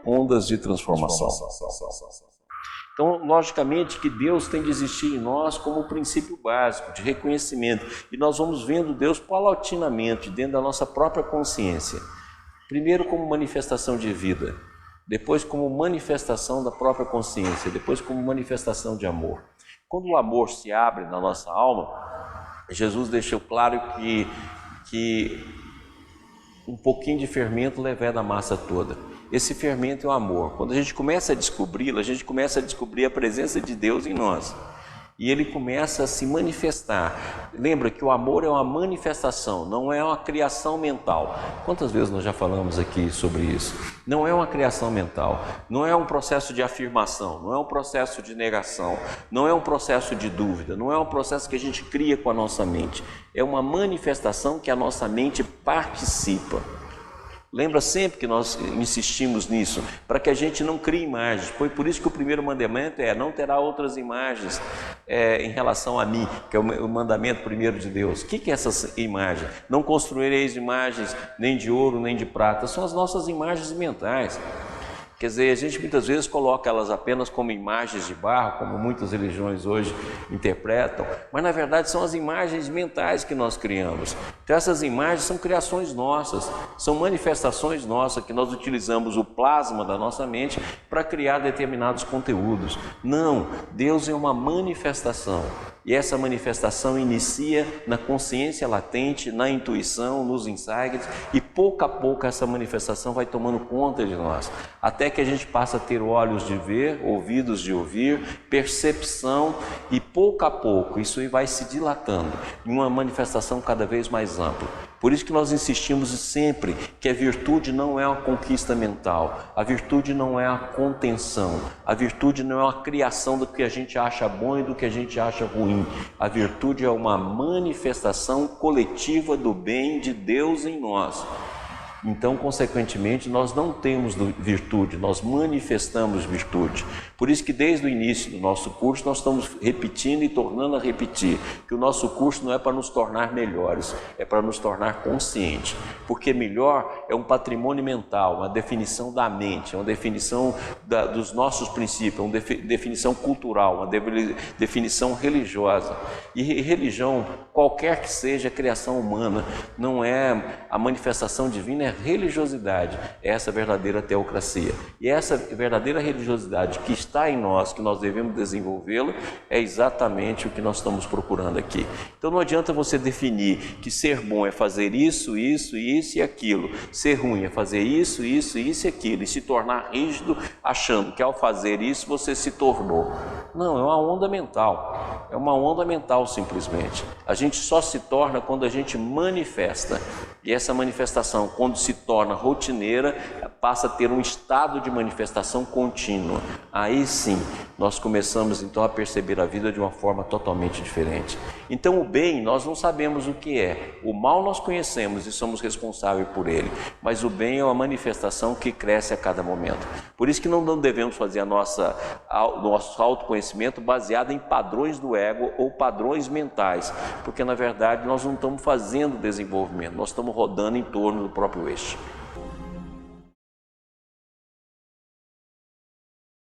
ondas de transformação. Então, logicamente que Deus tem de existir em nós como um princípio básico de reconhecimento, e nós vamos vendo Deus paulatinamente dentro da nossa própria consciência. Primeiro como manifestação de vida, depois como manifestação da própria consciência, depois como manifestação de amor. Quando o amor se abre na nossa alma, Jesus deixou claro que um pouquinho de fermento leveda a massa toda. Esse fermento é o amor. Quando a gente começa a descobri-lo, a gente começa a descobrir a presença de Deus em nós. E ele começa a se manifestar. Lembra que o amor é uma manifestação, não é uma criação mental. Quantas vezes nós já falamos aqui sobre isso? Não é uma criação mental, não é um processo de afirmação, não é um processo de negação, não é um processo de dúvida, não é um processo que a gente cria com a nossa mente. É uma manifestação que a nossa mente participa. Lembra sempre que nós insistimos nisso, para que a gente não crie imagens. Foi por isso que o primeiro mandamento é: não terá outras imagens em relação a mim, que é o mandamento primeiro de Deus. O que é essa imagem? Não construireis imagens nem de ouro nem de prata, são as nossas imagens mentais. Quer dizer, a gente muitas vezes coloca elas apenas como imagens de barro, como muitas religiões hoje interpretam, mas na verdade são as imagens mentais que nós criamos. Então essas imagens são criações nossas, são manifestações nossas, que nós utilizamos o plasma da nossa mente para criar determinados conteúdos. Não, Deus é uma manifestação. E essa manifestação inicia na consciência latente, na intuição, nos insights, e pouco a pouco essa manifestação vai tomando conta de nós, até que a gente passa a ter olhos de ver, ouvidos de ouvir, percepção, e pouco a pouco isso aí vai se dilatando em uma manifestação cada vez mais ampla. Por isso que nós insistimos sempre que a virtude não é uma conquista mental, a virtude não é a contenção, a virtude não é a criação do que a gente acha bom e do que a gente acha ruim. A virtude é uma manifestação coletiva do bem de Deus em nós. Então, consequentemente, nós não temos virtude, nós manifestamos virtude. Por isso que desde o início do nosso curso nós estamos repetindo e tornando a repetir que o nosso curso não é para nos tornar melhores, é para nos tornar conscientes. Porque melhor é um patrimônio mental, uma definição da mente, uma definição dos nossos princípios, uma definição cultural, uma definição religiosa. E religião, qualquer que seja a criação humana, não é a manifestação divina, é religiosidade, é essa verdadeira teocracia. E essa verdadeira religiosidade que está em nós, que nós devemos desenvolvê-la, é exatamente o que nós estamos procurando aqui. Então não adianta você definir que ser bom é fazer isso, isso, isso e aquilo, ser ruim é fazer isso, isso, isso e aquilo, e se tornar rígido achando que ao fazer isso você se tornou. Não, é uma onda mental, é uma onda mental simplesmente. A gente só se torna quando a gente manifesta, e essa manifestação, quando se torna rotineira, passa a ter um estado de manifestação contínua. Aí sim, nós começamos então a perceber a vida de uma forma totalmente diferente. Então o bem nós não sabemos o que é, o mal nós conhecemos e somos responsáveis por ele, mas o bem é uma manifestação que cresce a cada momento. Por isso que não devemos fazer o nosso autoconhecimento baseado em padrões do ego ou padrões mentais, porque na verdade nós não estamos fazendo desenvolvimento, nós estamos rodando em torno do próprio eixo.